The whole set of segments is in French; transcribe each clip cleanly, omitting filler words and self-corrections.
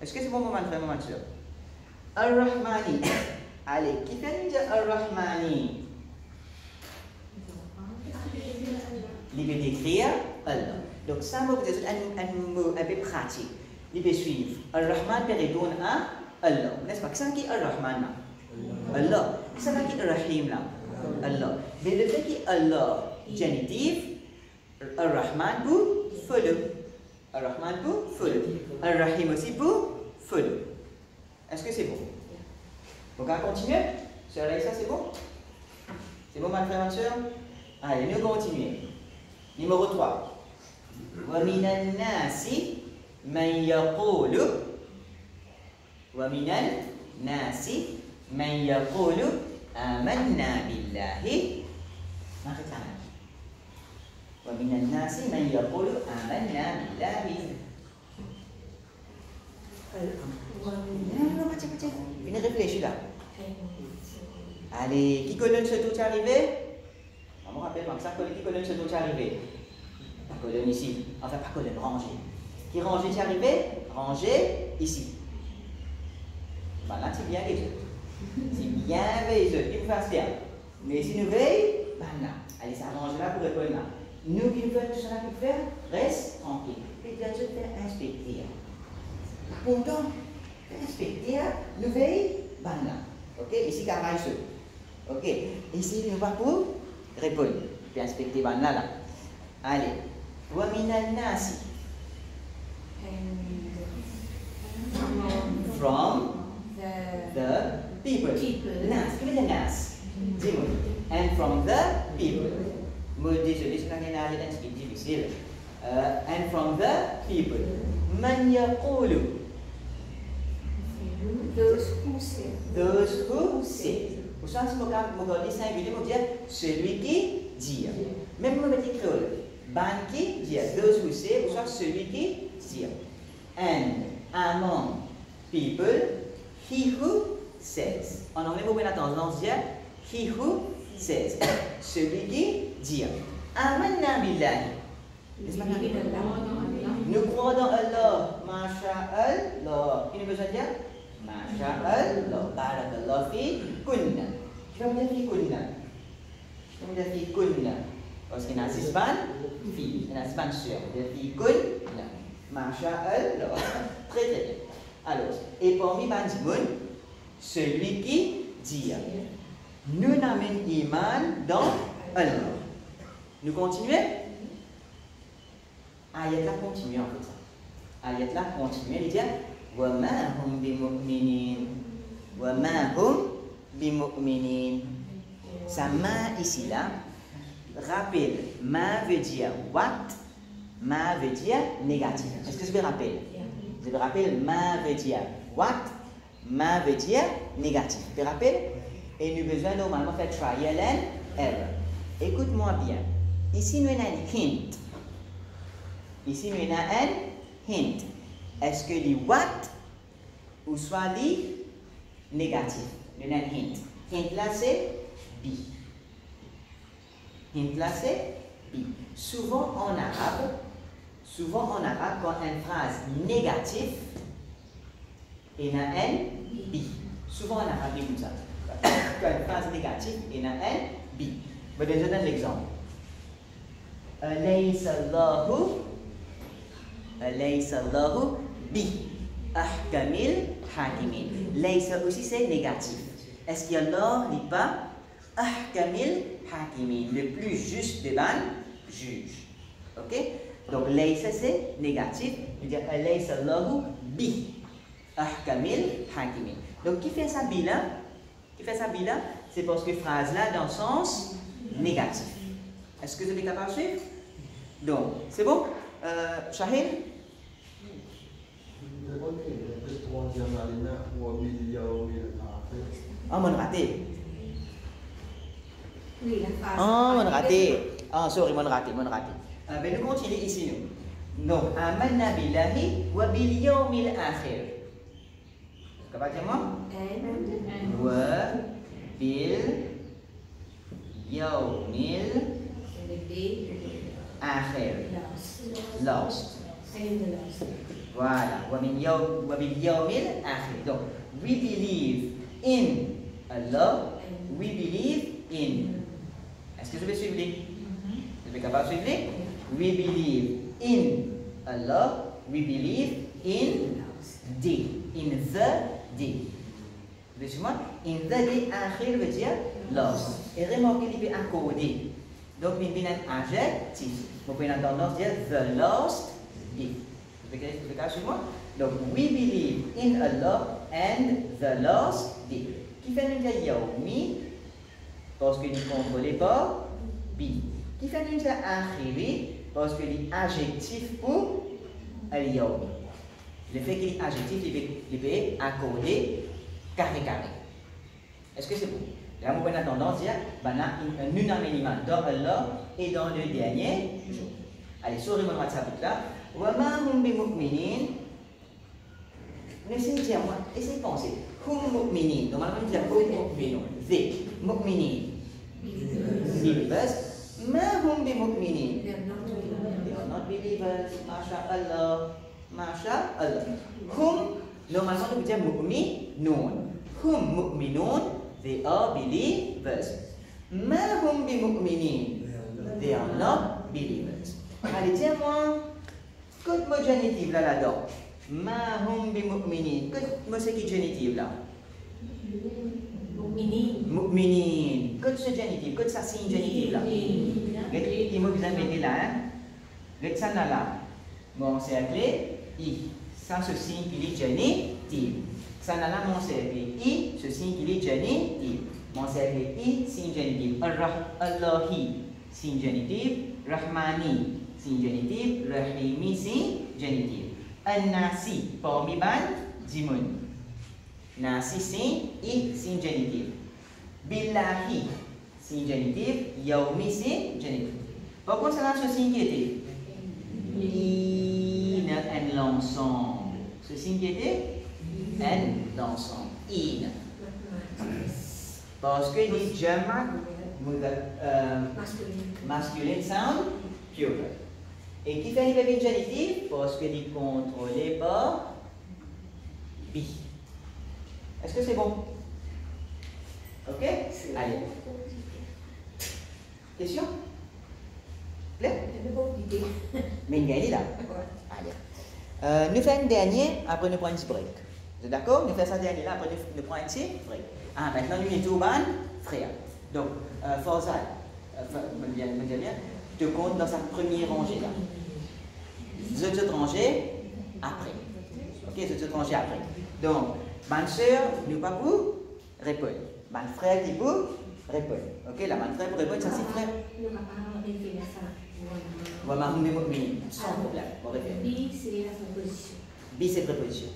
Est-ce que c'est bon, mon frère, mon soeur? Ar-Rahmani. Allez, qui fait dire Ar-Rahmani? Il peut décrire Allah. Donc, ça, c'est un mot un peu pratique. Il peut suivre. Ar-Rahman peut répondre à Allah. N'est-ce pas? Qu'est-ce qui est Ar-Rahman? Allah. Qu'est-ce qui est Ar-Rahim? Allah. Mais le fait qu'il y ait Allah génitif, Ar-Rahman pour follow. Ar-Rahman pour follow. Ar-Rahim aussi pour follow. Est-ce que c'est bon? Donc, on va continuer. Sœur Laïssa, c'est bon? C'est bon, ma frère, ma soeur? Allez, nous continuons. Numéro 3. وَمِنَ النَّاسِ مَنْ يَقُولُ وَمِنَ النَّاسِ مَنْ يَقُولُ آمَنَّا بِاللَّهِ وَمِنَ النَّاسِ مَنْ يَقُولُ آمَنَّا بِاللَّهِ. Non, baca. Venez réfléchir là. Allez, qui colonne ce tout arrivé? On me rappelle comme ça, qui colonne ce tout arrivé? Pas colonne ici. Enfin, pas colonne, rangée. Qui rangée est arrivé? Rangée ici. Ben là, c'est bien les autres. C'est bien les autres. Il faut faire bien. Mais si nous veillons, ben là. Allez, ça range là pour répondre là. Nous qui nous faisons tout ça, qui faire, reste tranquille. Et bien, je vais inspecter. Pourtant, inspecter, nous veillons, ben là. Ok? Ici, carrément, ok? Ici, nous va pour répondre. Puis inspecter, ben là. Allez. وَمِنَ النَّاسِ from the people. Nas, quel est le nas? Dis-moi. And from the people. Désolé, c'est un difficile. And from the people. Man yaqulu. Those who say. Those who say. Au sens où on dit singulier, on dit celui qui dit. Même on dit créole. Ban qui dit. Those who say, au sens celui qui dit. And among people, he who says. En anglais, vous pouvez la tendance dire he who says. Celui qui dit. Amanna billahi. Nous croyons dans Allah. Masha'Allah. Il nous besoin de dire Masha'Allah. Barakallah fi kunna. Je vais vous dire fi kunna. Je vais vous dire fi kunna. Parce qu'il y a un sisban, fi. Il y a un sisban sur. Fi kunna. Masha'Allah. Très très bien. Alors, et parmi Bandimoun, celui qui dit nous n'amène iman dans Allah. Nous continuons? Ayat là continue en fait. Ayat là continue, il dit wa ma hum bimu'minin. Wa ma hum bimu'minin. Ça ma ici là, rappel, ma veut dire what, ma veut dire négatif. Est-ce que je vais rappeler? Je vais rappeler, ma veut dire what, ma veut dire négatif. Je rappelle? Et nous besoin normalement faire trial and error. Écoute-moi bien. Ici, nous avons un hint. Ici, nous avons un hint. Est-ce que le what ou soit le négatif? Nous avons un hint. Hint là, c'est B. Hint là, c'est B. Souvent en arabe, quand une phrase négative, il y a un B. Souvent en arabe, il y a ça. Quand une phrase négative, il y a un B. Je vais vous donner l'exemple. أليس الله بأحكم الحاكمين. ليس aussi c'est négatif. Est-ce qu'Allah n'est pas أحكم الحاكمين, le plus juste des juges? Ok? Donc ليس c'est négatif. Je veux dire أليس الله بأحكم الحاكمين. Donc qui fait ça bila? C'est parce que phrase là dans le sens négatif. Est-ce que vous êtes capable de suivre? Donc, c'est bon? Shahid? Ah, mon raté. Oui, la phrase. Ah, mon raté. Ah, sorry, mon raté. Ben, nous continuons ici, nous. Donc, amanna billahi wa bil yawmil akhir. Capable de dire moi? Wa bil yawmil akhir. Last. Voilà. Donc, we believe in Allah. We believe in. Est-ce que je vais suivre? Vous êtes capable de suivre? We believe in Allah. We believe in day. In the day. Vous suivez moi? In the day, akhir veut dire lost. Et remarquez, il est accordé. Donc, il y a un adjectif. Vous pouvez entendre dire the lost day. Vous êtes capable de suivre moi? Donc, we believe in Allah and the lost day. Qui fait nous dire yaoumi? Parce que nous contrôlons pas bi. Qui fait nous dire akhiri? Parce que l'adjectif pour al-yaoumi. Le fait qu'il est adjectif, il peut être accordé carré. Est-ce que c'est bon? Là, vous pouvez tendance à dire un unanimement dans Allah et dans le dernier jour. Allez, souris mon WhatsApp là. Wama hum bi mu'minin. Essayez de dire moi, essayez de penser. Hum mu'minin. Normalement, on dit hum mu'minun. They, mu'minin. Believers. Ma hum bi mu'minin. They are not believers. MashaAllah. MashaAllah. Hum, normalement, on peut dire mu'minun. Hum mu'minun. They are believers. Ma hum bi mu'minin. They are not believers. Allez, tiens-moi. Quel mot génitif là-dedans? Ma hum bi mu'minin. Quel mot c'est qui génitif là? Mu'minin. Quel ce génitif? Quel ça signe génitif là? Quel mot vous avez là? Quel ça là? Mon cercle I. Ça ce signe qui est génitif. Ça là mon cercle I. Ce signe qui est génitif. Mon cercle I signe génitif. Allahi signe génitif. Rahmani signe génitif, Rahimi signe génitif. An-Nasi, parmi ban, Dimoun. Nasi signe génitif. Billahi signe génitif, Yaoumi signe génitif. Par contre, ça a ce signe qui était in l'ensemble. Ce signe qui était in l'ensemble. In. Parce que les jama masculine sound pure. Et qui fait les génitif? Parce que les contrôlés par bi. Est-ce que c'est bon? Ok? Allez. Question? Claire? Mais il y a là. Allez. Nous faisons un dernier, après nous prenons un petit break. Vous êtes d'accord? Nous faisons ça dernier là, après nous prenons un petit break. Ah, maintenant nous sommes tout ban, frère. Donc, Farzad, te compte dans sa première rangée là. Les autres rangées après. Ok, les autres rangées après. Donc, ma soeur, nous pas pour répondre. Ma frère qui pour répondre. Ok, là, ma frère pour répondre, ça c'est frère. Voilà, sans problème. B, c'est la proposition. B, c'est préposition.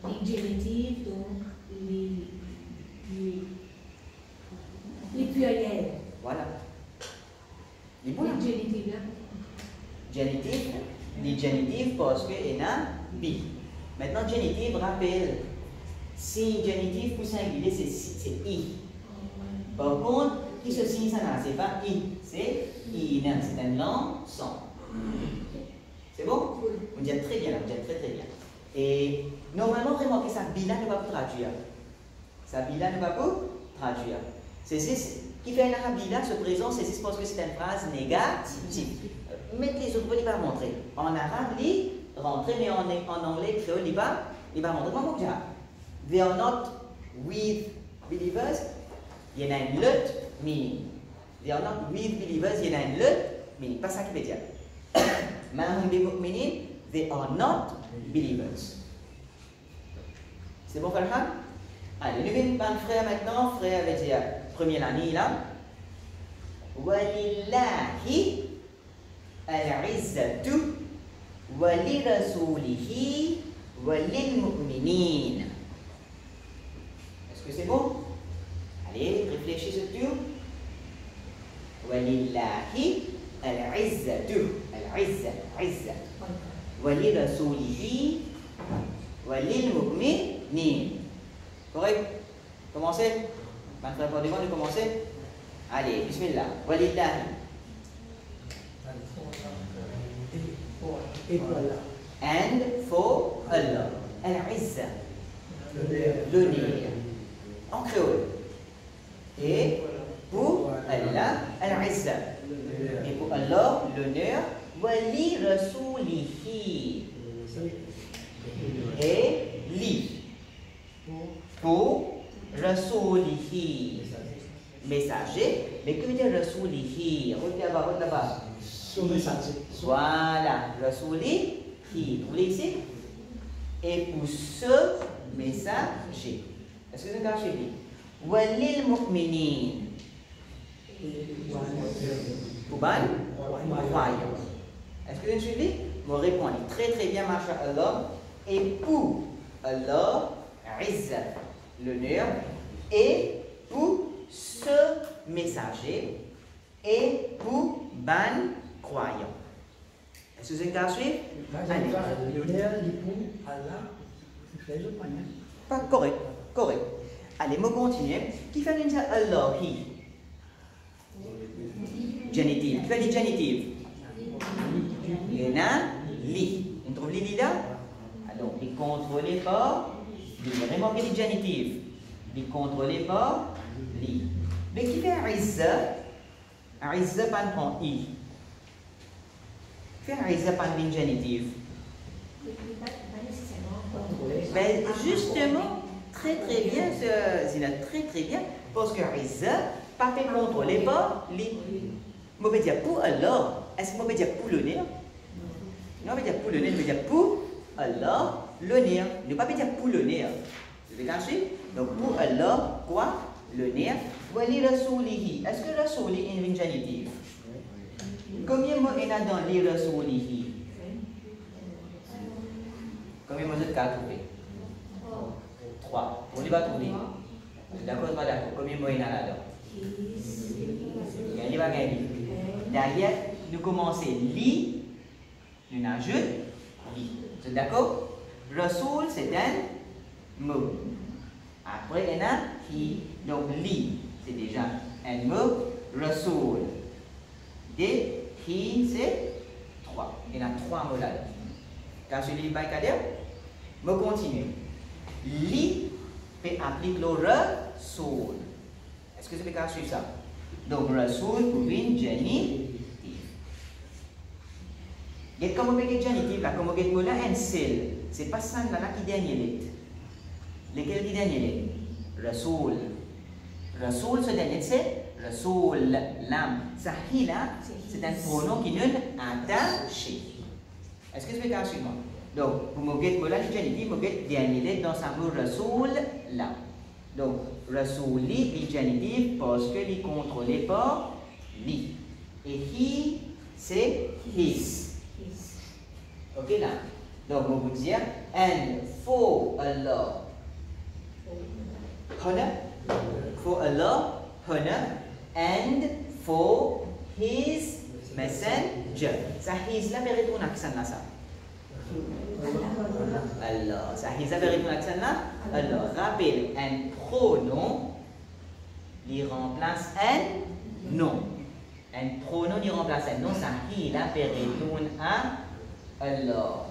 Les génitifs, donc les pluriels. Voilà. Les génitifs là. Génitif, les génitifs parce qu'il y a B. Maintenant, génitif, rappelle, si génitif pour singulier, c'est I. Par contre, qui se signe ça, c'est pas I, c'est I, c'est un l'ensemble. C'est bon? On dit très bien, on dit très bien. Et normalement, vraiment, ça, bila ne va pas traduire. Ça, bila ne va pas traduire. C'est qui fait un bila se présente, c'est parce que c'est une phrase négative. Mettez les autres mots, il va montrer. En arabe, il rentre, mais en anglais, créole, il va montrer. Comment dire? They are not with believers. Il y en a une autre meaning. They are not with believers. Il y en a une autre meaning. Pas ça qui veut dire. Mahum bi mu'minin. They are not believers. C'est bon, Farhan? Allez, nous venons par frère maintenant. Frère veut dire première année là. Walillahi al-izzatu walirasulihi walilmu'minin. Est-ce que c'est bon? Allez, réfléchissez sur. Walillahi al-izzatu. Al-izza. Walirasulihi walilmu'minin. Correct? Commencez. Maintenant, pour nous commencer. Allez, bismillah. Walillahi. Et voilà. And for Allah. Al-Izza. L'honneur. En créole. Et pour Allah, Al-Izza. Et pour Allah, l'honneur. Wali rasulihi. Et li. Pour rasulihi. Messager. Mais que veut dire rasulihi? Regarde là-bas. Son messager. Voilà. Rasulihi. Vous voulez ici? Et pour ce messager. Est-ce que vous avez suivi? Walil mu'minin. Pour croyant. Est-ce que vous avez suivi? Vous répondez très très bien, masha'Allah. Et pour Allah, Izza, l'honneur. Et pour ce messager. Et pour ban croyant. Est-ce que vous avez suivi? L'honneur, l'époux, Allah, c'est les autres manières. Pas correct, correct. Allez, on continue. Qui fait dire Allah, qui? Génitive. Qui fait dire génitive? Il y en a li. On trouve li là? Alors, il contrôlé par li. Remarquez les génitives. Il contrôlé par li. Mais qui fait Izza? Izza pas prend i. Qui fait Izza pas une génitive? Ben, justement, très très bien, Zina, très très bien, parce que Izza, pas fait contrôler par li. Je vais dire pour Allah, est-ce que je vais dire pour le nez? Non, je vais dire pour le nez, je vais dire pour Allah, le nez. Ne pas dire pour le nez. Vous avez compris? Donc pour Allah, quoi? Le nez. Wali rasulihi. Est-ce que rasuli est une génitive? Combien de mots il y a dans li rasulihi? Combien de mots vous avez trouvé? 3. On ne va pas trouver. D'accord, pas d'accord. Combien de mots il y a là-dedans? Il y a gagné. Derrière, nous commençons li, nous ajoutons li. C'est d'accord? Rasoul, c'est un mot. Après, il y a qui. Donc, li, c'est déjà un mot. Rasoul. Et qui, c'est 3. Il y en a 3 mots là-dedans. Quand je lis Baïkader, je continue. Li peut appliquer le rasoul. Est-ce que vous pouvez suivre ça? Donc, rasoul pour une génitive. Et comme on peut dire génitive, là, comme on peut dire un seul, c'est pas ça là qui dernier lettre. Lequel qui dernier lettre? Rasoul. Rasoul, ce dernier c'est rasoul, l'âme. Ça, là, c'est un pronom qui nous attaché. Est-ce que vous pouvez suivre moi? Donc, pour me dire là, génitive, me dire dernier lettre dans sa mot rasoul, là. Donc, rasouli, il génitive parce que il est contrôlé par li. Et he, c'est his. Ok là? Donc, on va vous dire, and for Allah, honor, for Allah, honor, and for his messenger. Ça, his là, mérite un accent là, ça. Allah. Ça, his là, mérite un accent là. Allah. Rappel, un pronom, il remplace un nom. Un pronom, il remplace un nom. Ça, il là, mérite un Allah.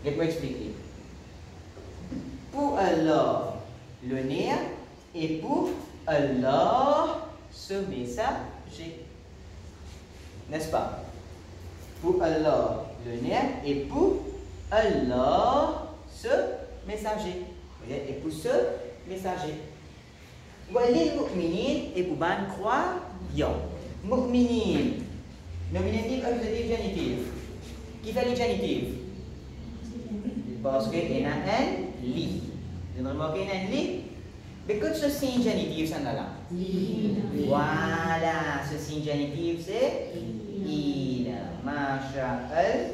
Je peux expliquer. Pour Allah, le nerf, et pour Allah, ce messager. N'est-ce pas? Pour Allah, le nerf, et pour Allah, ce messager. Et pour ce messager. Walil mu'minin, et pour ban croyant. Mu'minin. Nominatif, accusatif, génitif. Qui fait les génitifs? Parce qu'il y a un li. Vous avez remarqué un li? Mais que ce signe génitif, ça là? Voilà, ce signe génitif, c'est il. Masha'Allah.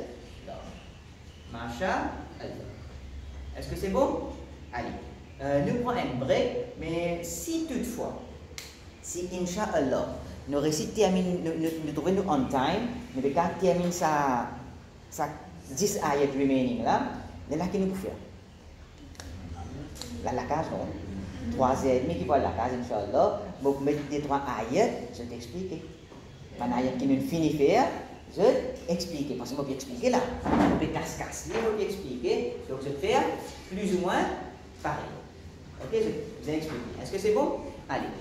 Masha'Allah. Est-ce que c'est bon? Allez. Nous prenons un break, mais si toutefois, si Inch'Allah, nous récitons, nous trouvons on time, nous terminons ça. 10 ayat remaining là, les là qui nous faire. La case non. 3h30 qui voit la case, Inch'Allah. Vous mettez des 3 ayats, je t'explique. Un ayat qui nous finit faire, Je vais expliquer. Parce que je vais expliquer là. Je vais casse-casse. Je vais expliquer. Donc, je vais faire plus ou moins pareil. Ok, je vais expliquer. Est-ce que c'est bon? Allez.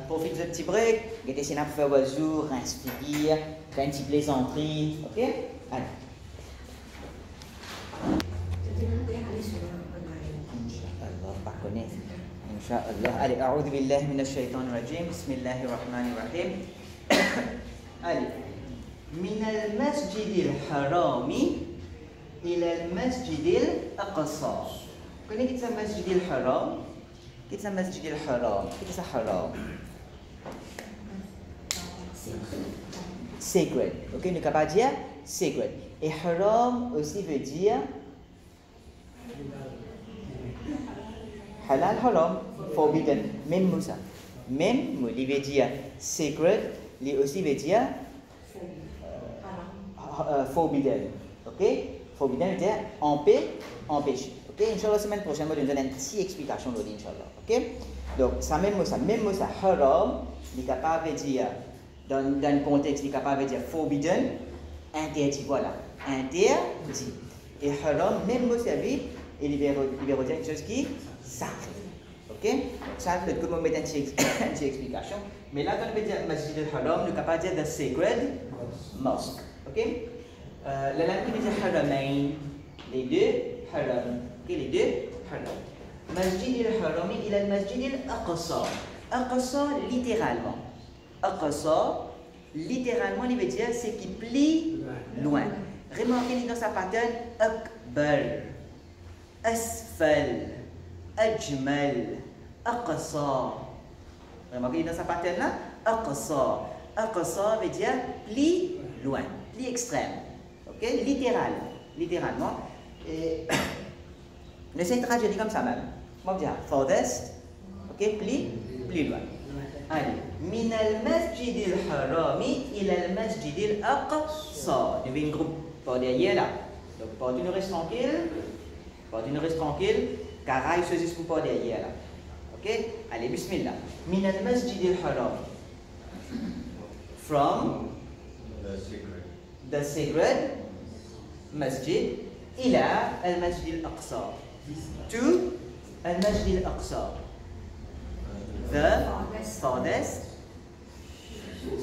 Profite de ce petit break. Mettez si on a fait un jour, inspire, faire une petite plaisanterie. Ok? Allez. Inch'Allah, pas connaître. Inch'Allah. Allez, a'udhu billahi minash shaitanir rajim. Bismillahir rahmanir rahim. Allez. من المسجد الحرام إلى المسجد الأقصى. Connais qu'est-ce que c'est Masjid al-Haram? Qu'est-ce que c'est Masjid al-Haram? Qu'est-ce que c'est Haram? Sacred. Ok, ne peut pas dire sacred. Et Haram aussi veut dire halal, haram, forbidden. Même mot ça. Même mot, il veut dire sacred, il aussi veut dire forbidden. Ok? Forbidden veut dire empêché. Ok? Inch'Allah, la semaine prochaine, je vais donner une petite explication de Inch'Allah. Ok? Donc, ça même mot ça, haram, il est capable de dire, dans le contexte, il est capable de dire forbidden, interdit, voilà. Interdit. Et haram, même mot servi, il veut dire quelque chose qui est sacré. Ok? Ça, le coup, on met une petite explication. Mais là, quand on veut dire Masjid al-Haram, on est capable de dire the sacred mosque. Ok? La langue qui veut dire haramain, les deux haram. Ok, les deux haram. Masjid al-Haram, il a le Masjid al-Aqsa. Aqsa, littéralement. Aqsa, littéralement, il veut dire c'est qui plie loin. Remarquez dans sa pattern Akbar, Asfal, Ajmal, Aqsa. Remarquez dans sa pattern là Aqsa. Aqsa veut dire plie loin, plie extrême. Ok, littéralement. Et j'essaie de traduire comme ça même. Moi, je dis farthest, ok, plie loin. Allez, min al-masjid al-harami ila al-masjid al-aqsa. Il y avait une groupe par derrière là. Donc, pas d'une reste tranquille, car il se dit pour pas derrière là. Ok, allez, bismillah. Min al-masjid al-haram. From the sacred masjid ila al-masjid al-aqsa. To al-masjid al-aqsa. The farthest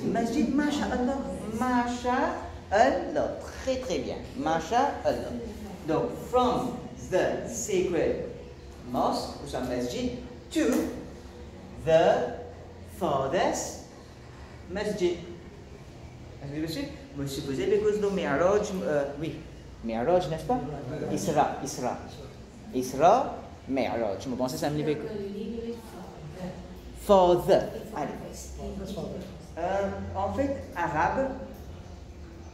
masjid, masha'Allah, masha'Allah, très très bien, masha'Allah. Donc, from the sacred mosque, ou some masjid, to the farthest masjid. Est-ce que vous suivez? Vous supposez because de Mi'raj, oui, Mi'raj, n'est-ce pas? Isra, Mi'raj. Je me pensais ça me livre. For the. Allez. En fait, arabe,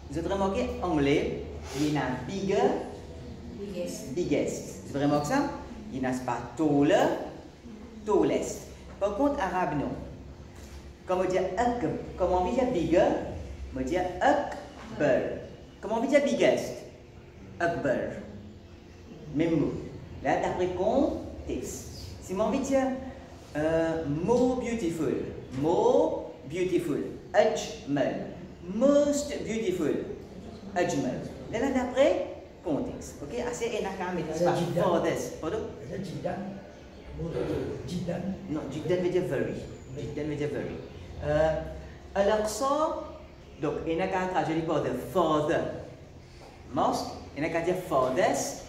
vous avez remarqué, anglais, il y a bigger, biggest. Vous avez remarqué ça? Il n'y a pas taller, tallest. Par contre, arabe, non. Comment dire comment on dit bigger? On dit akbar. Comment on dit biggest? Akbar. Même mot. Là, d'après contexte. Si on dit more beautiful, ajmal, most beautiful, ajmal. Là, d'après contexte. Ok, assez énakam et pas farthest. Pardon? Jiddan. Non, Jiddan veut dire very. Al-Aqsa, donc, il n'y a qu'à traduire par the farther mosque, il n'y a qu'à dire farthest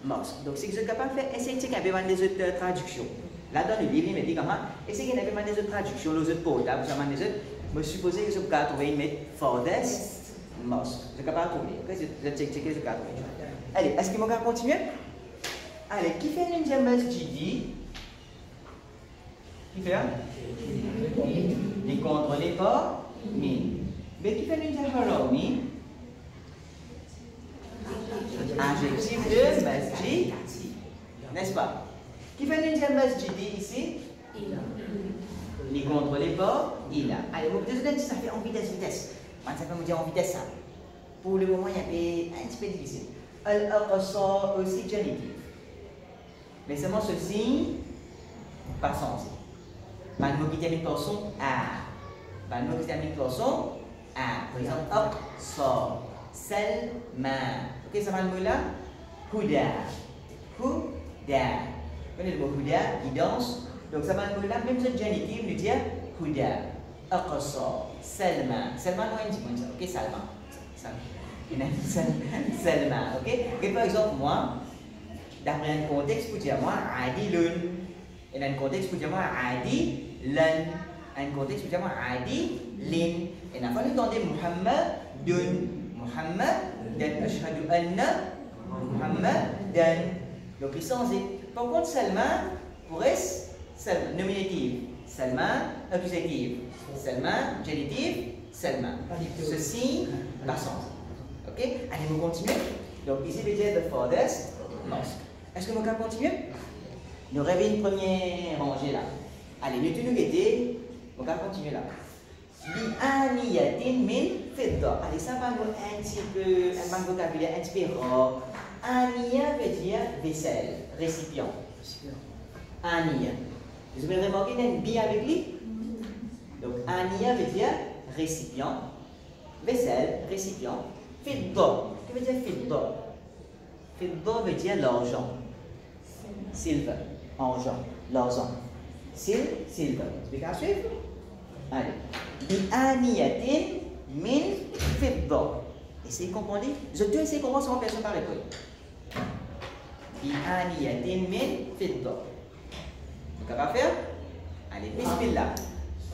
mosque. Donc, si vous êtes capable de faire, essayez de checker un peu des autres traductions. Là, dans le livre, il me dit comment, essayez de faire des autres traductions, les autres portables, des autres. Je suppose que vous êtes capable de trouver une farthest mosque. Vous êtes capable de trouver. Ok, je vais checker, vous êtes capable de trouver. Allez, est-ce qu'il m'a continuer? Allez, qui fait une deuxième masjidi? Qui fait? Il contrôle pas, mine. Mais qui fait une deuxième harami? Adjectif de masjid, n'est-ce pas? Qui fait une deuxième masjidi ici? Il contrôle pas, il a. Allez, vous pouvez dire ça fait en vitesse. Moi, ça peut me dire en vitesse ça. Pour le moment, il y a un petit peu difficile. Al-Aqsa aussi genitif. Mais seulement ce signe, pas censé. Le mot qui termine par son A. Le mot qui termine par son A. Par exemple, Aqsa, Salma. Ok, ça va le mot là? Huda. Huda. Vous connaissez le mot Huda? Il danse. Donc ça va le mot là, même ce génitif, nous dire Huda, Aqsa, Salma. Salma, nous on dit ça. Ok, Salma. Salma. Ok? Et par exemple, moi, d'après un contexte, pour dire moi, Adi Lun. Et dans un contexte, pour dire moi, Adi Lan. Un contexte, pour dire moi, Adi Lin. Et dans le temps de Muhammad Dun. Muhammad dan ashhadu anna Muhammadan. Donc il changé. Par contre, Salma pourrait Salma, nominatif. Salma, accusatif. Salma, génitif. Salma. Ceci, passant. Ok? Allez, vous continuez. Donc ici, veut dire the farthest mosque. Est-ce que vous pouvez continuer? Nous rêvons une première rangée là. Allez, nous tous nous guetter. On va continuer là. Bi'aniyatin min fidda. Allez, ça va nous un petit peu, un vocabulaire un petit peu rare. Aniya veut dire vaisselle, récipient. Aniya. Vous avez remarqué qu'il y a un bi avec lui? Donc, aniya veut dire récipient, vaisselle, récipient. Fidda. Que veut dire fidda? Fidda veut dire l'argent. Silver, argent, l'argent. Silver. Tu peux suivre? Allez. Bi'aniyatin min fidda. Essayez de comprendre. Je dois essayer de comprendre comment personne parle l'école. Bi'aniyatin min fidda. Vous pouvez faire? Allez, bismillah.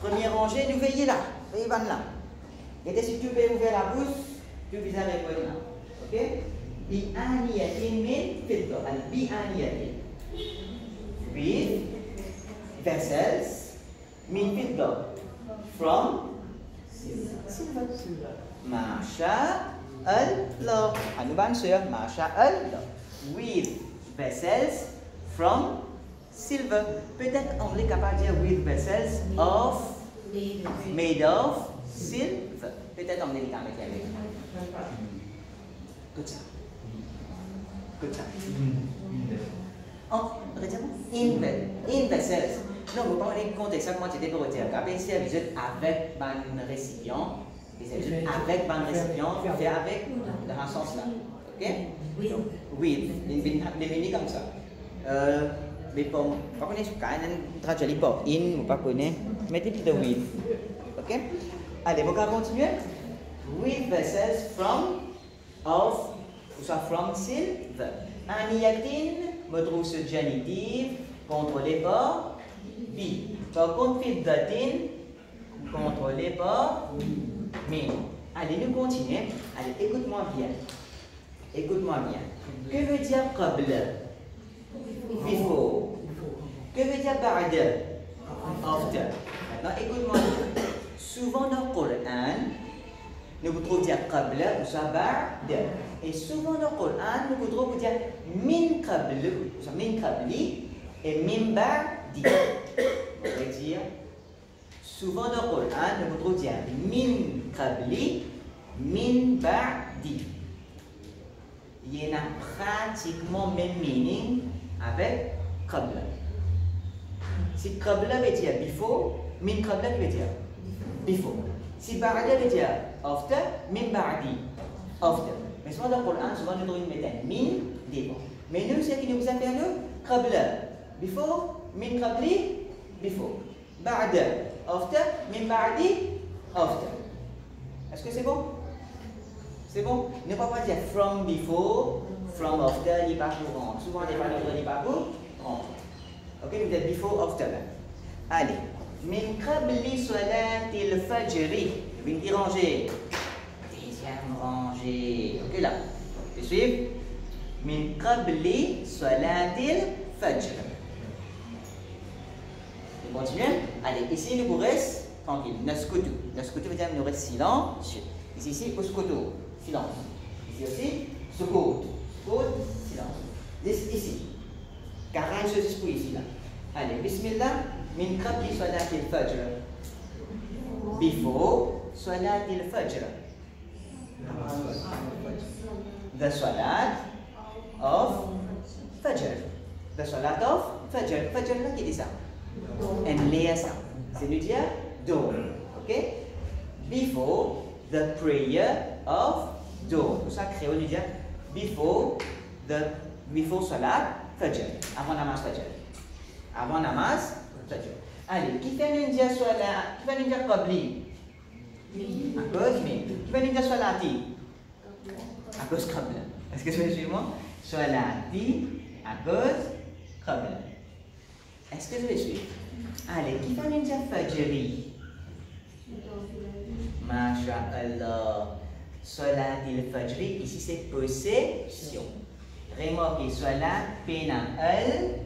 Première rangée, nous veillez là. Veillez là. Et si tu peux ouvrir la bouche, tu peux répondre là. Ok? Bi'aniyatin min fidda. Allez, bi'aniyatin. With vessels min fidda. From silver. Masha Allah. Anu banser. Masha Allah. With vessels from silver. Peut-être on est capable de dire with vessels of made of silver. Peut-être on est capable de dire. Good job. Good job. Oh, in vessels. Non, vous parlez de contexte, comment tu étais pour dire. Quand ici, vous êtes avec un récipient, avec un récipient, fait avec dans ce sens-là. Ok? With. Les mini comme ça. Mais pour pas connaître ce cas, on traduit pas in, ou pas connaître, mettez plutôt with. Ok? Allez, vous pouvez continuer. With vessels from, of, ou soit from silver. Aniyatin, me trouve ce génitif, contrôlé par bi. Par contre, fiddatin, contrôlé par min. Allez, nous continuons. Allez, écoute-moi bien. Écoute-moi bien. Que veut dire qabla? Before. Que veut dire ba'da? After. Maintenant, écoute-moi bien. Souvent dans le Coran, nous pouvons dire qabla ou soit ba'da. Et souvent dans le Coran, nous pouvons dire min qabli et min ba'di. On va dire, souvent dans le Coran, nous pouvons dire min qabli, min ba'di. Il y a pratiquement le même meaning avec qabla. Si qabla veut dire before, min qabla veut dire before. Si ba'da veut dire after, min ba'di, after. Mais souvent dans le Coran, souvent nous devons mettre min devant. Mais nous, ce qui nous a fait nous, qabla, before, min qabli, before. Ba'da, after, min ba'di, after. Est-ce que c'est bon? C'est bon? Ne pas dire from before, from after, il n'est pas courant. Souvent, les paroles il n'est pas courant. Ok, vous dites before, after. Allez. Min qabli salatil fajri. Une rangée. Deuxième rangée. Ok, là. Tu suis? Min qabli salatil fajr. On continue? Allez, ici, nous restons tranquille. Naskutu. Naskutu veut dire nous restons silencieux. Ici, uskutu. Silence. Ici aussi, sukut. Sukut, silence. Ici. 46 pour ici, là. Allez, bismillah. Min qabli salatil fajr. Before salatil fajr. The salat of fajr. The salat of fajr. Fajr là qui dit ça? En léa ça. C'est nous dire dawn. Ok? Before the prayer of dawn. Pour ça, créole nous dit before salat fajr. Avant namaz fajr. Avant namaz fajr. Allez, qui fait nous dire salat? Qui fait nous dire qabli? À cause min. Qui fait nous dire salati? À cause qabla. Est-ce que vous suivez moi? Salati à cause qabla. Est-ce que vous suivez? Allez, qui fait nous dire fajri? Masha'Allah. Salatil fajri, ici c'est possession. Remarquez, salat penang al,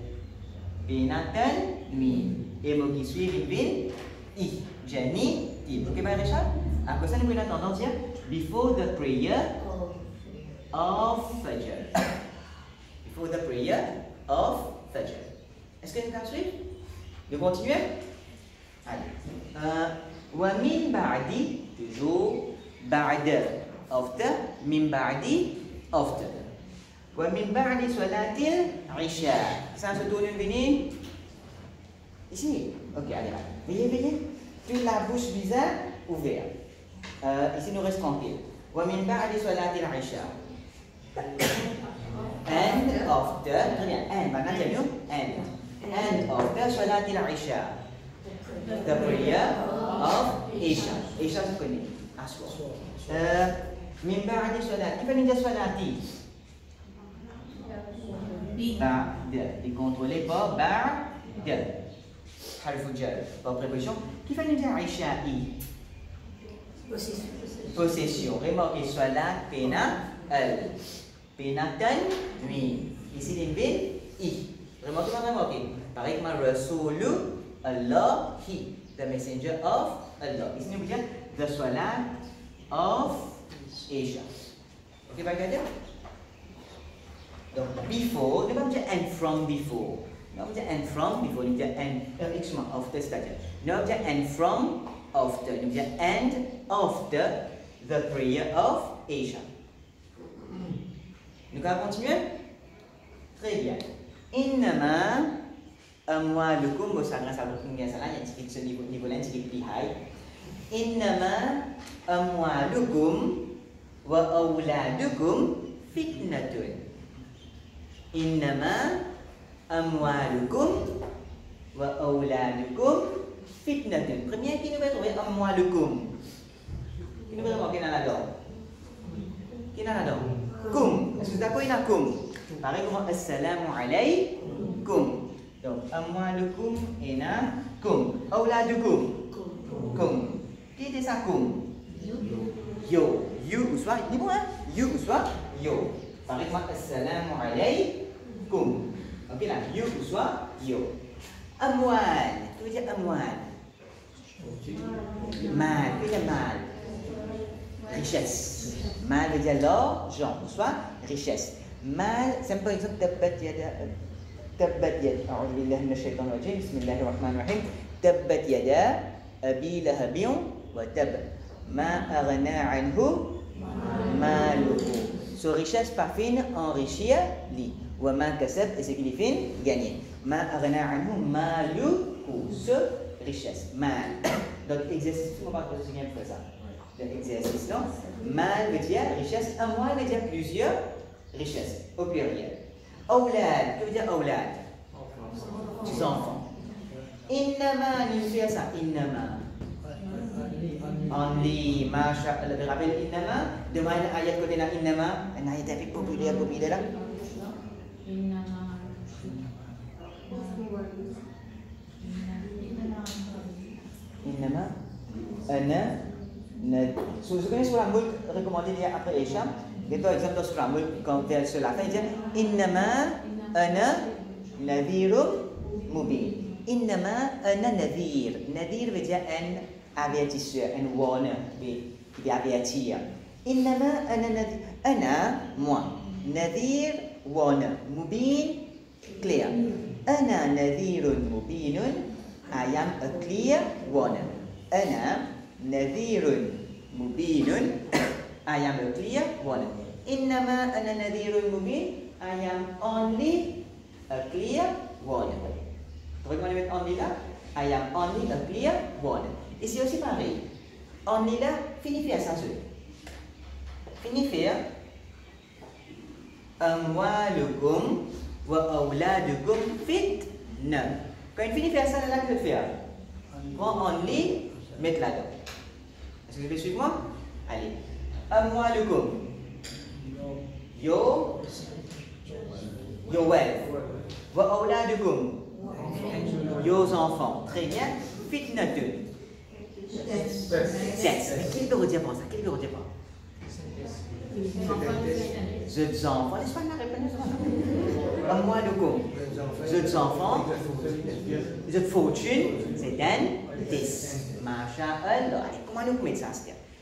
penatan min. Et mot qui suit, bin, i. Jani, ti. Ok, Baye Richard? À cause ça, nous pouvons tendance à dire before the prayer of Fajr. Before the prayer of Fajr. Est-ce que nous pouvons suivre? Nous continuons? Allez. Wa min ba'di, toujours ba'da. After, min ba'di, after. Wa min ba'di salatil isha. Ça se tourne une ici. Ok, allez. Veillez. Puis la bouche bizarre ouverte. Ici, nous restons tranquilles. Wa min ba'di salatil isha. And after, très bien. And, maintenant, j'ai mieux. And after salatil isha. The prayer of Isha. Isha, c'est connu. Aswa. Min ba'di salat. Qui fait une salati? Ba'da. Et contrôlé par ba'da. Harf jar. Par préposition. Qui fait une isha'i? Possession. Remarquez salat, pena, al. Penatan, mi. Ici, l'invite, i. Remarquez. Pareil comme Rasulu, Allah, he. The messenger of Allah. Ici, nous disons the salat of Asia. Ok, baik aja? Donc, before, nous ne dire and from before. Nous dire and from before, nous dire and, excuse-moi, after, c'est-à-dire. Nous dire and from after. Nous dire and after the prayer of Asia. Nous allons continuer? Très bien. Innama amwalukum, bosangan sahabat dunia salah yang sedikit niveau lain sedikit lihai. Innama amwalukum wa auladukum fitnatun. Innama amwalukum wa auladukum fitnatun. Premier qui nous va trouver amwalukum. Qui nous va trouver qui n'a là kum. Est-ce que d'accord il a kum? Pareil comme assalamu alaykum. Donc amwalukum ina kum. Auladukum kum. Qui est ça kum? Yo. You ou soit ni bon hein? You ou soit yo. Pareil comme assalamu alaykum. Ok là, you ou soit yo. Amwal. Tu veux dire amwal? Mal. Tu veux dire mal? Richesse. Mal veut dire l'argent, soit richesse. Mal, c'est par exemple tabbat yad. A'udhu billahi minash shaitanir rajim. Bismillahir rahmanir rahim. Tabbat yada abi lahabin wa tab. Ma aghna anhu maluhu. So richesse par fin enrichir li. Wa ma kasab, et ce qu'il fait gagner. Ma aghna anhu maluhu. Ce richesse. Mal. Donc exercice, on va pas se souvenir de ça. L'exercice là. Mal veut dire richesse, amwal veut dire plusieurs richesses, au pluriel. Aulad, que veut dire aulad? Des enfants. Innama, nous faisons ça, innama. Only, masha'Allah, vous rappelez innama? Demain, ayat côté là, innama, un ayat avec populaire là. Innama, ana. So, vous connaissez surah Mulk recommandé après Isham. Et par exemple dans surah Mulk, quand vers la fin, il dit Innama ana nadhirum mubin. Innama ana nadhir. Nadhir veut dire un avertisseur, un warner, qui avertir. Innama ana nadhir. Ana, moi. Nadhir, warner. Mubin, clear. Ana nadhirun mubinun. I am a clear warner. Ana nadhirun mubinun. I am a clear warner. Innama ana nadhirun mubin. I am only a clear warner. Comment mettre only là? I am only a clear warner. Ici aussi pareil. Only là, fini faire ça seul. Fini faire amwalukum wa auladukum fitna. Quand il finit faire ça, là, que je vais faire? Prends en lit, mettre là-dedans. Est-ce que vous pouvez suivre moi? Allez. Amwalukum. Your wealth. Wa auladukum. Your enfants. Très bien. Fitnatun. Test. Quel peut redire pour ça? Quel peut redire pour ça? The enfants. Laisse-moi la réponse. Amwalukum. The enfants. The fortune. C'est un test. Masha'Allah. Allez, comment nous mettre ça?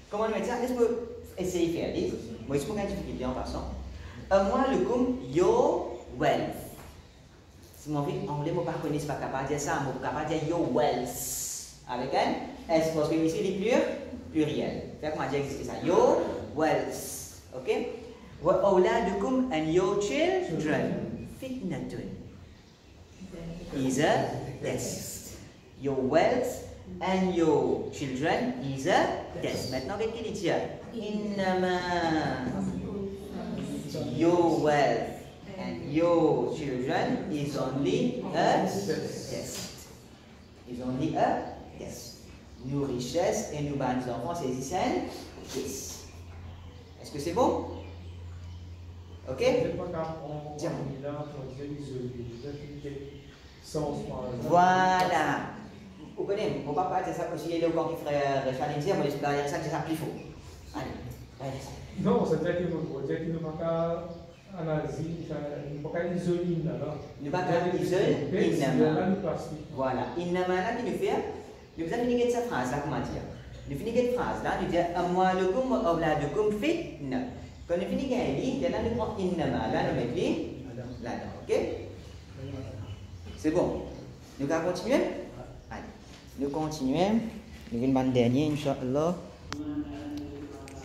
Comment nous mettre ça? Est-ce que essayer de faire lire? Moi, je peux une difficulté en passant. Amwalukum, your wealth. Si mon fils anglais ne pas connaît pas capable de dire ça, je capable de dire your wealth. Avec un S, parce que ici, il est pluriel. Fait comment dire ça? Your wealth. Ok? Wa awladukum and your children. Fitnatun. Is a test. Your wealth and your children is a test. Maintenant, qu'est-ce qu'il dit? Innama your wealth and your children is only a test. Is only a test. Nos richesses et nos bons enfants, c'est ici un test. Est-ce que c'est bon? Ok? Voilà. Vous connaissez, mon papa c'est ça aussi, il est au camp qui ferait challenger, mais derrière ça, c'est ça qu'il faut. Allez, derrière ça. Non, c'est-à-dire qu'il ne va pas analyser, il ne va pas isoler. Ne va pas isoler, innama. Voilà, innama là qui nous fait, nous avons fini cette phrase là, comment dire? Nous finissons cette phrase là, nous disons amwalukum wa awladukum fitna. Quand nous finissons cette ligne, là nous prenons innama, là nous mettons là-dedans, ok? C'est bon. Nous allons continuer? Allez, nous continuons. Nous allons une dernière, Inch'Allah.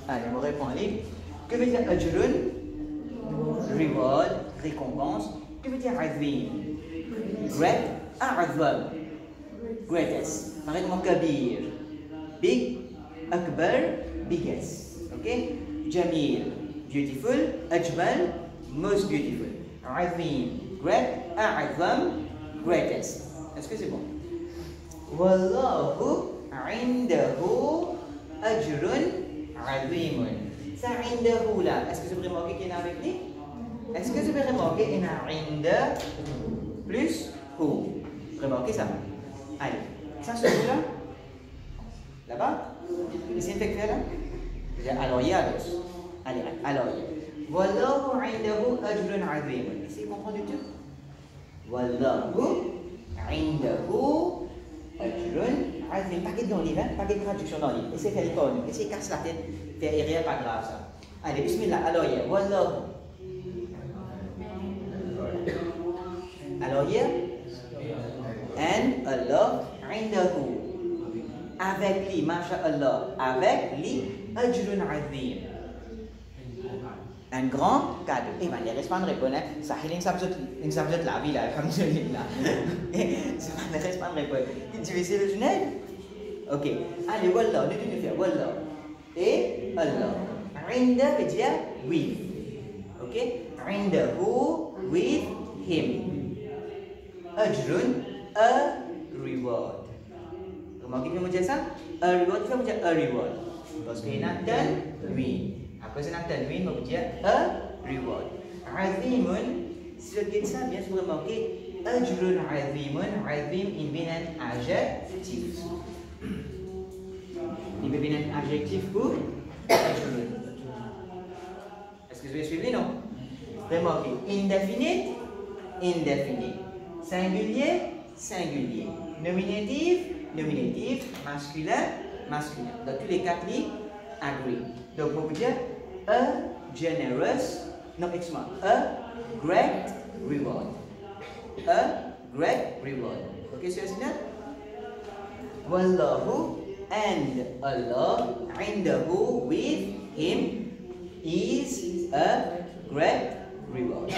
Allez, on répond à livre. Que veut dire ajrun? Reward, récompense. Que veut dire azim? Great, a'azam. Greatest. Par exemple, kabir. Big, akbar, biggest. Ok? Jamil, beautiful. Ajmal, most beautiful. Azim, great, a'azam, greatest. Est-ce que c'est bon? Wallahu indahu ajrun azimun. Ça indahu là, est-ce que je peux remarquer qu'il y en a avec lui? Est-ce que je peux remarquer qu'il y en a inda plus hu? Remarquez ça. Allez, ça se trouve là? Là-bas? Ici, une fait là? Alors, il y a d'autres. Allez, alors, wallahu indahu ajrun azimun. Essayez de comprendre du tout. Wallahu indahu ajrun azim. Pas dans le livre, pas de traduction dans le livre. Essayez de faire l'école. Essayez de casser la tête. Faire rien, pas grave ça. Allez, bismillah. Alors, il y a wallahu. Alors, il y a and Allah indahu. Avec lui, masha'Allah. Avec lui, ajrun azim. Un grand cadeau. Et bien, les responsables répondent, ça il une subject la vie là, comme je dis là. C'est pas les responsables répondent. Tu veux essayer le Genève? Ok. Allez, wallah, nous devons faire wallah. Et Allah. Inda veut dire with. Ok? Indahu with him. Ajrun, a reward. Remarquez que vous dites ça? A reward, il faut dire a reward. Parce qu'il y a un lui. Après, c'est un tanwin, on peut dire a reward. Azimun, si je dis ça, bien sûr, vous remarquez ajrun azimun. Azim, il vient un adjectif. Il vient un adjectif pour ajrun. Est-ce que vous avez suivi, non? Remarquez indefinite, indefinite. Singulier, singulier. Nominatif, nominatif. Masculin, masculin. Dans tous les quatre lignes, agree. Donc, on peut dire a generous, non, excuse-moi, a great reward. A great reward. Ok, c'est ça? Wallahu and Allah indahu with him is a great reward.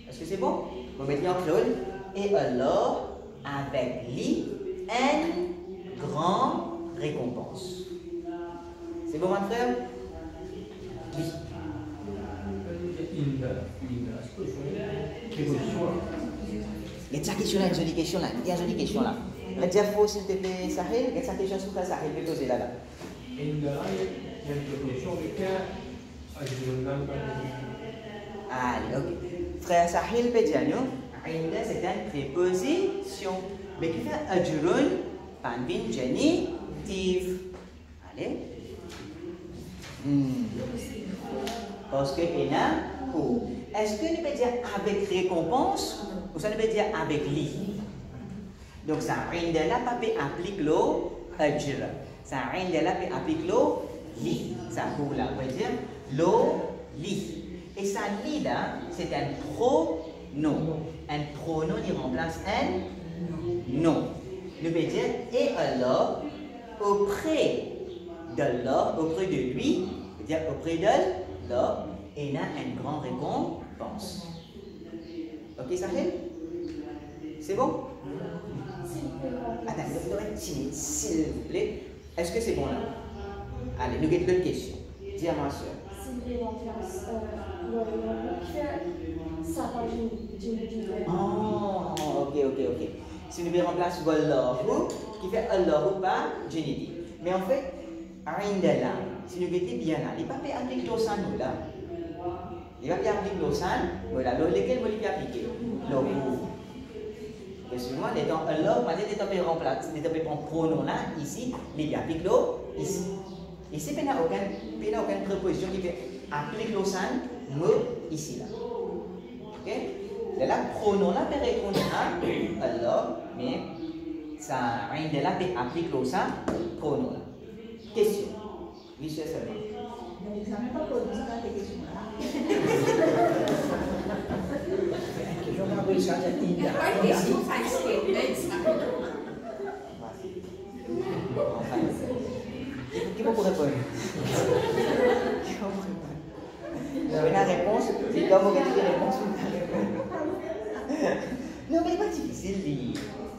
Est-ce que c'est bon? On va mettre en claude et Allah avec lui une grande récompense. C'est bon, mon frère? Oui. Il y a une question là, une jolie question là. Il y a une jolie question là. Redis faux s'il te plaît, Sahel. Il y a une question sur ça, Sahel. Je vais poser là. Allez, ok. Frère Sahil peut dire nous, Inda c'est une préposition. Mais qui fait ajurun, panvin genitif. Allez. Parce que il a ou. Est-ce que nous peut dire avec récompense ou ça nous peut dire avec li? Donc ça Inda là pas peut appliquer l'eau ajur. Ça Inda là peut appliquer l'eau li. Ça pour là peut dire l'eau li. Et ça, li là, c'est un pronom. Un pronom, il remplace un nom. Nous veut dire, et alors, auprès d'Allah, auprès de lui, veut dire auprès d'Allah, il a une grande récompense. Ok, ça fait? C'est bon? Attends, s'il vous plaît. Est-ce que c'est bon là? Allez, nous avons d'autres questions. Dis à ma soeur. Oh, ok. Si nous remplace Wallahu, qui fait Allahu pas génétique. Mais en fait, Indala, si nous mettons bien là, il ne peut pas appliquer l'osan nous là. Il ne va pas appliquer l'osan, voilà, lequel vous pouvez appliquer? L'ohu. Parce que moi, l'étant Allah, moi, l'étant peut remplacer, l'étant peut prendre pronom là, ici, il applique l'eau, ici. Ici, il n'y a aucune préposition qui fait appliquer l'osan, me, ici là. Ok? De là, pronom là peut répondre à Allah, mais ça rien de là peut appliquer l'osan, pronom là. Question. Oui, c'est ça. Je ne sais pas poser ça des questions là. Je vais envoyer ça à Inda. Qual question ça esquece? Qui va vous répondre? La réponse, c'est comme vous avez des réponses. Non, mais pas difficile.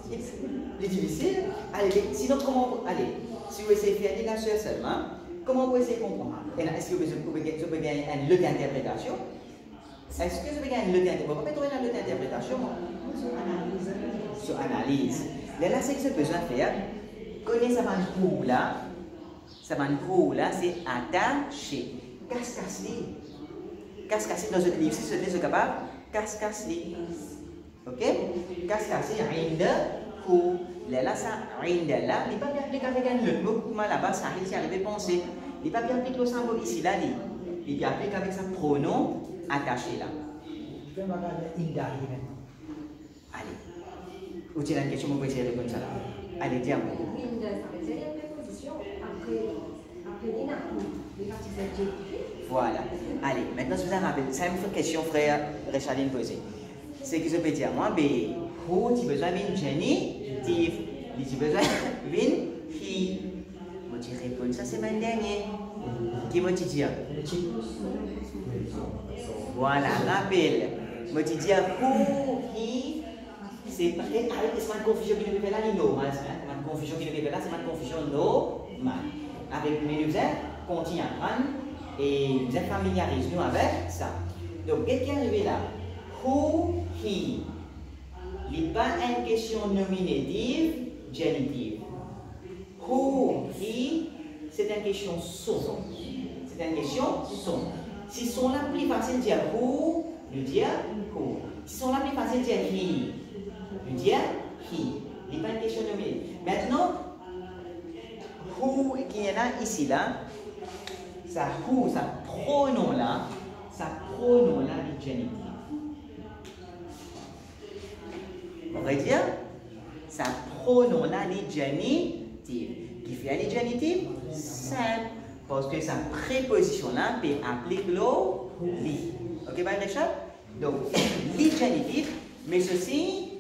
C'est difficile. Allez, sinon, comment. Allez, si vous essayez de faire des nations seulement, comment vous essayez de comprendre? Est-ce que vous pouvez gagner un lot d'interprétation? Est-ce que vous pouvez gagner un lot d'interprétation? Vous pouvez trouver un lot d'interprétation? Sur analyse. Là, c'est que j'ai besoin de faire. Connaissez ça cours là. Ça cours là, c'est attaché. Casse-casse dans notre livre, si vous êtes capable, casse-casse. Ok? Casse-casse, Inda, cours. Là, ça, Inda là, il n'est pas bien appliqué avec un autre mot. Comment là-bas, ça arrive à penser. Il n'est pas bien appliqué au symbole ici, là. Il est bien appliqué avec sa pronom attaché là. Je vais regarder Inda maintenant. Allez. Vous avez une question, vous pouvez essayer de répondre ça là. Allez, dis-moi. Inda, ça veut dire une préposition après les participes adjectifs. Voilà. Allez, maintenant, je vous rappelle, c'est une question, frère Rechaline posée. C'est que je peux dire, moi, mais, où tu as besoin d'une génitif, tu as besoin d'une qui. Moi, tu réponds, ça c'est ma dernière. Qui m'a dit dire? Voilà, rappel. Moi, tu dis, où qui. C'est pas une confusion qui nous fait là, ni normal. C'est une confusion qui nous fait là, c'est une confusion normale. Avec les nous continue à prendre. Et vous êtes familiarisés nous avec ça. Donc, qu'est-ce qui est arrivé là? Who, he. Il n'est pas une question nominative, génitive. Who, he, c'est une question son. C'est une question son. Si son là plus facile de dire who, nous dire who. Si son là plus facile de dire he, nous dire he. Il n'est pas une question nominative. Maintenant, who qui est là, ici là, ça who, ça pronom là, du génitif. On va dire, ça pronom là, du génitif. Qui fait le génitif? Simple. Parce que sa préposition là peut appliquer le li. Ok, bah Richard? Donc, li génitif, mais ceci,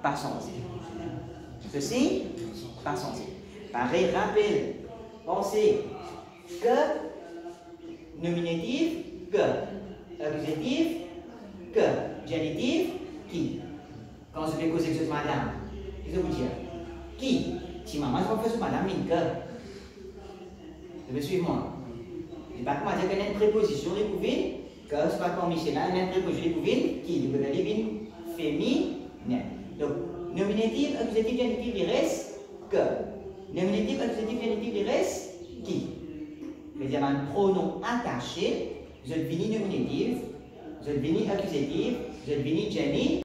pas censé. Ceci, pas censé. Pareil, rappel, pensez que nominatif, que accusatif, que génitif, qui. Quand je vais causer quelque chose, madame, qu'est-ce que vous dire? Qui? Si maman, je vais faire madame, une que. Vous me suivez moi? Je ne vais pas dire qu'il y a une préposition, les pouvines, car ce n'est pas comme Michel, il y a une préposition, les pouvines, qui veut dire féminin. Donc, nominatif, accusatif, genitif, il reste que. Nominatif, accusatif, genitif, il reste qui. C'est-à-dire un pronom attaché, vous êtes venu nominatif, vous êtes venu accusatif, vous êtes venu genitif.